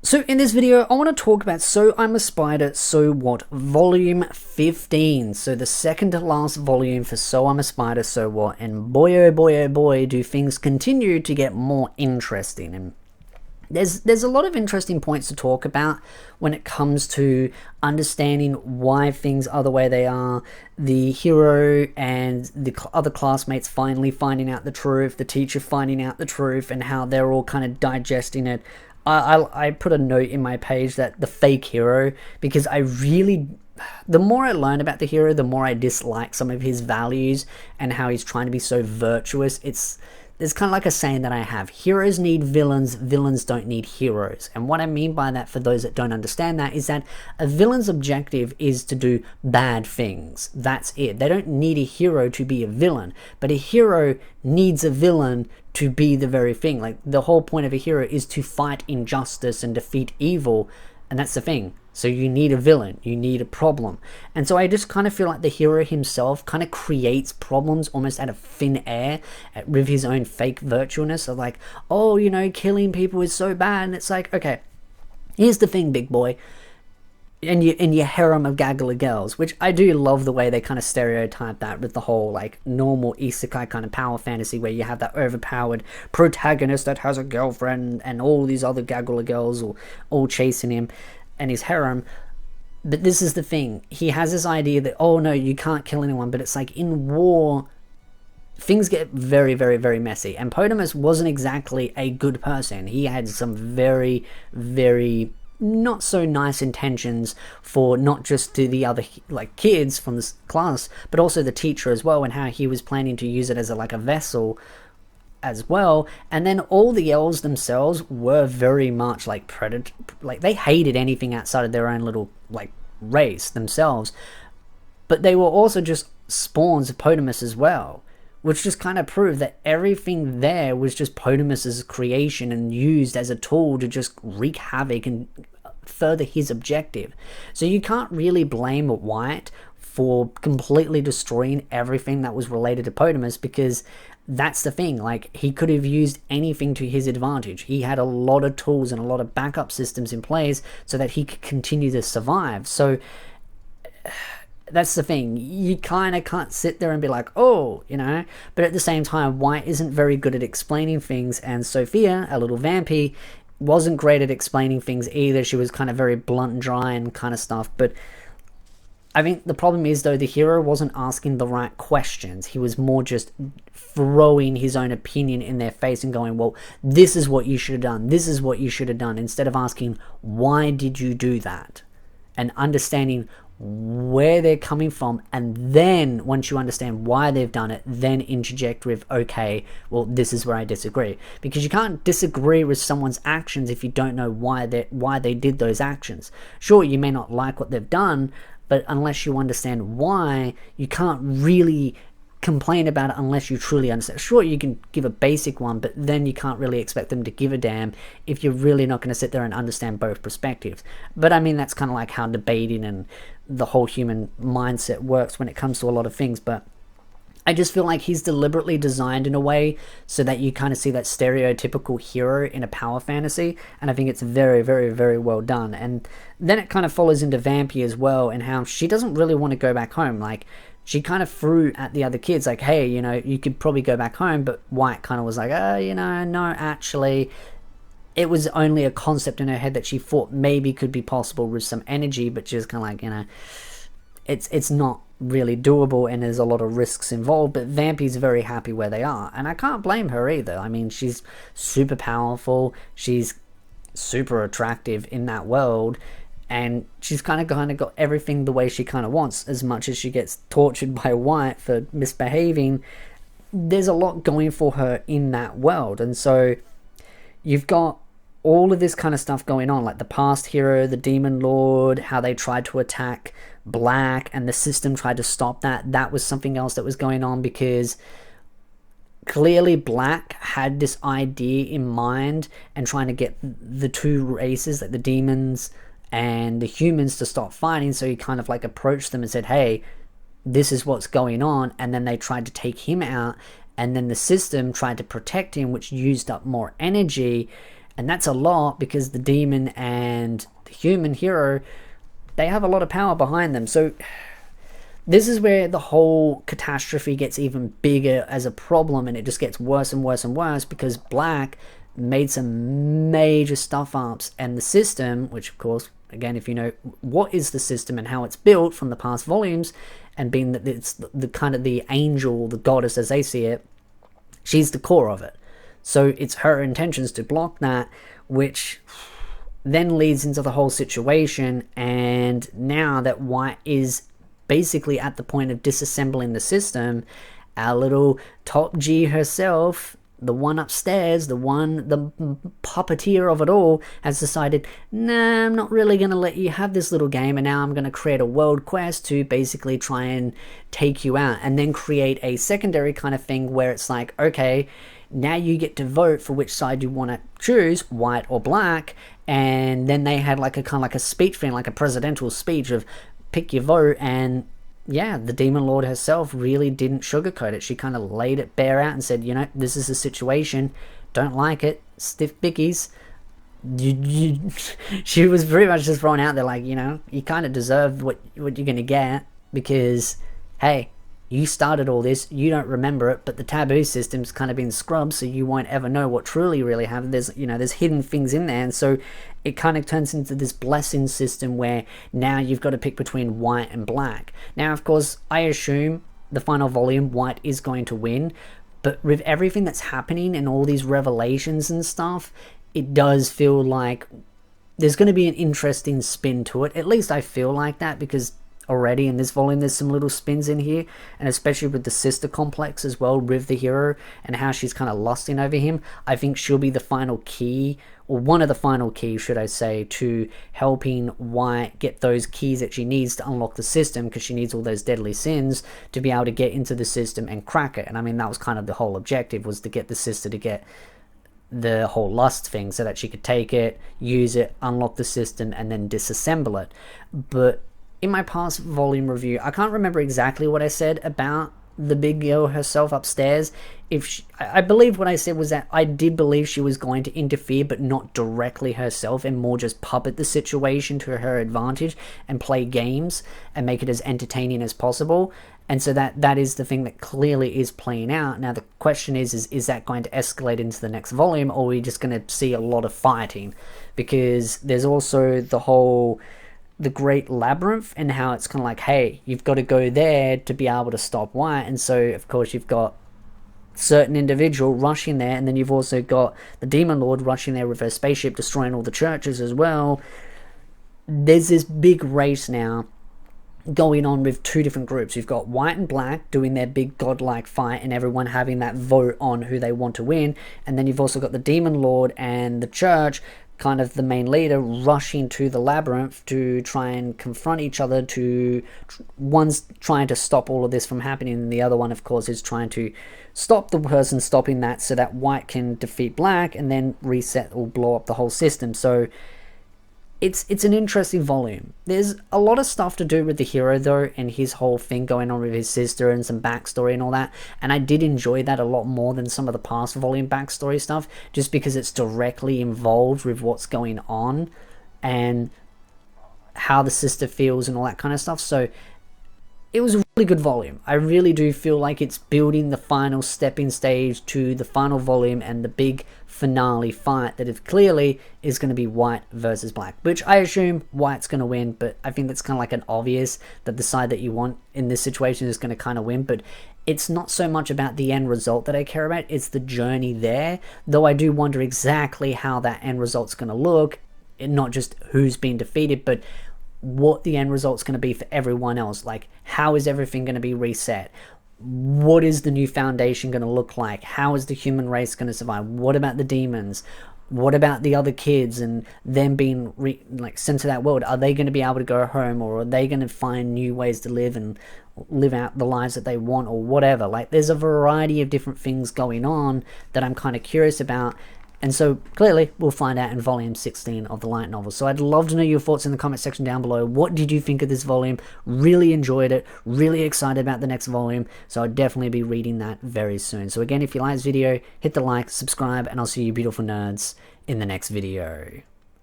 So in this video, I want to talk about So I'm a Spider, So What, Volume 15. So the second to last volume for So I'm a Spider, So What. And boy, oh boy, do things continue to get more interesting. And there's a lot of interesting points to talk about when it comes to understanding why things are the way they are, the hero and the other classmates finally finding out the truth, the teacher finding out the truth, and how they're all kind of digesting it. I put a note in my page that the fake hero, because the more I learn about the hero, the more I dislike some of his values and how he's trying to be so virtuous. It's kind of like a saying that I have: heroes need villains, villains don't need heroes. And what I mean by that, for those that don't understand that, is that a villain's objective is to do bad things. That's it. They don't need a hero to be a villain, but a hero needs a villain to be the very thing. Like, the whole point of a hero is to fight injustice and defeat evil, and that's the thing. So you need a villain, you need a problem. And so I just kind of feel like the hero himself kind of creates problems almost out of thin air with his own fake virtuousness of like, oh, you know, killing people is so bad. And it's like, okay, here's the thing, big boy. And your harem of gaggler girls, which I do love the way they kind of stereotype that with the whole like normal isekai kind of power fantasy, where you have that overpowered protagonist that has a girlfriend and all these other gaggler girls all chasing him and his harem. But this is the thing, he has this idea that, oh no, you can't kill anyone, but it's like in war things get very, very, very messy, and Potamus wasn't exactly a good person. He had some very, very not so nice intentions for not just to the other like kids from this class, but also the teacher as well, and how he was planning to use it as a vessel as well. And then all the elves themselves were very much like predator, like they hated anything outside of their own little like race themselves, but they were also just spawns of Potamus as well, which just kind of proved that everything there was just Potamus's creation and used as a tool to just wreak havoc and further his objective. So you can't really blame White for completely destroying everything that was related to Potamus, because that's the thing, like he could have used anything to his advantage. He had a lot of tools and a lot of backup systems in place so that he could continue to survive. So that's the thing, you kind of can't sit there and be like, oh, you know, but at the same time, White isn't very good at explaining things, and Sophia, a little vampy, wasn't great at explaining things either. She was kind of very blunt and dry and kind of stuff. But I think the problem is, though, the hero wasn't asking the right questions. He was more just throwing his own opinion in their face and going, well, this is what you should have done, this is what you should have done, instead of asking, why did you do that? And understanding where they're coming from, and then once you understand why they've done it, then interject with, okay, well, this is where I disagree. Because you can't disagree with someone's actions if you don't know why they did those actions. Sure, you may not like what they've done, but unless you understand why, you can't really complain about it unless you truly understand. Sure, you can give a basic one, but then you can't really expect them to give a damn if you're really not going to sit there and understand both perspectives. But I mean, that's kind of like how debating and the whole human mindset works when it comes to a lot of things. But I just feel like he's deliberately designed in a way so that you kind of see that stereotypical hero in a power fantasy, and I think it's very, very, very well done. And then it kind of follows into Vampy as well, and how she doesn't really want to go back home. Like, she kind of threw at the other kids like, hey, you know, you could probably go back home, but White kind of was like, oh, you know, no, actually, it was only a concept in her head that she thought maybe could be possible with some energy, but she was kind of like, you know, it's not really doable and there's a lot of risks involved. But Vampy's very happy where they are, and I can't blame her either. I mean, she's super powerful, she's super attractive in that world, and she's kind of got everything the way she kind of wants. As much as she gets tortured by White for misbehaving, there's a lot going for her in that world. And so you've got all of this kind of stuff going on, like the past hero, the demon lord, how they tried to attack Black and the system tried to stop that. That was something else that was going on, because clearly Black had this idea in mind and trying to get the two races, like the demons and the humans, to stop fighting. So he kind of like approached them and said, hey, this is what's going on. And then they tried to take him out, and then the system tried to protect him, which used up more energy. And that's a lot because the demon and the human hero, they have a lot of power behind them. So this is where the whole catastrophe gets even bigger as a problem, and it just gets worse and worse and worse because Black made some major stuff ups, and the system, which of course, again, if you know what is the system and how it's built from the past volumes, and being that it's the kind of the angel, the goddess as they see it, she's the core of it. So it's her intentions to block that, which then leads into the whole situation. And now that White is basically at the point of disassembling the system, our little top G herself, the one upstairs, the puppeteer of it all, has decided, nah, I'm not really going to let you have this little game, and now I'm going to create a world quest to basically try and take you out, and then create a secondary kind of thing where it's like, okay, now you get to vote for which side you want to choose, white or black. And then they had like a kind of like a speech thing, like a presidential speech of pick your vote. And yeah, the Demon Lord herself really didn't sugarcoat it. She kind of laid it bare out and said, you know, this is the situation. Don't like it. Stiff bickies. She was very much just thrown out there like, you know, you kind of deserve what you're going to get because, hey, you started all this, you don't remember it, but the taboo system's kind of been scrubbed, so you won't ever know what truly really happened. There's, you know, there's hidden things in there, and so it kind of turns into this blessing system where now you've got to pick between white and black. Now, of course, I assume the final volume, white is going to win, but with everything that's happening and all these revelations and stuff, it does feel like there's going to be an interesting spin to it. At least I feel like that, because already in this volume there's some little spins in here, and especially with the sister complex as well with the hero and how she's kind of lusting over him. I think she'll be the final key, or one of the final keys should I say, to helping White get those keys that she needs to unlock the system, because she needs all those deadly sins to be able to get into the system and crack it. And I mean, that was kind of the whole objective, was to get the sister to get the whole lust thing so that she could take it, use it, unlock the system, and then disassemble it. But in my past volume review, I can't remember exactly what I said about the big girl herself upstairs. I believe what I said was that I did believe she was going to interfere, but not directly herself, and more just puppet the situation to her advantage and play games and make it as entertaining as possible. And so that is the thing that clearly is playing out. Now the question is that going to escalate into the next volume, or are we just going to see a lot of fighting? Because there's also the Great Labyrinth, and how it's kind of like, hey, you've got to go there to be able to stop White. And so of course you've got certain individual rushing there, and then you've also got the Demon Lord rushing there with her spaceship, destroying all the churches as well. There's this big race now going on with two different groups. You've got white and black doing their big godlike fight, and everyone having that vote on who they want to win. And then you've also got the Demon Lord and the church, kind of the main leader, rushing to the labyrinth to try and confront each other. One's trying to stop all of this from happening, and the other one, of course, is trying to stop the person stopping that, so that white can defeat black and then reset or blow up the whole system. So it's an interesting volume. There's a lot of stuff to do with the hero though, and his whole thing going on with his sister and some backstory and all that, and I did enjoy that a lot more than some of the past volume backstory stuff, just because it's directly involved with what's going on and how the sister feels and all that kind of stuff. So it was a really good volume. I really do feel like it's building the final stepping stage to the final volume and the big finale fight that it clearly is going to be white versus black, which I assume white's going to win, but I think that's kind of like an obvious that the side that you want in this situation is going to kind of win. But it's not so much about the end result that I care about, it's the journey there, though I do wonder exactly how that end result's going to look, and not just who's been defeated, but what the end result's going to be for everyone else. Like, how is everything going to be reset? What is the new foundation going to look like? How is the human race going to survive? What about the demons? What about the other kids and them being sent to that world? Are they going to be able to go home, or are they going to find new ways to live and live out the lives that they want, or whatever? Like, there's a variety of different things going on that I'm kind of curious about. And so clearly we'll find out in volume 16 of the light novel. So I'd love to know your thoughts in the comment section down below. What did you think of this volume? Really enjoyed it, really excited about the next volume, so I'll definitely be reading that very soon. So again, if you like this video, hit the like, subscribe, and I'll see you beautiful nerds in the next video.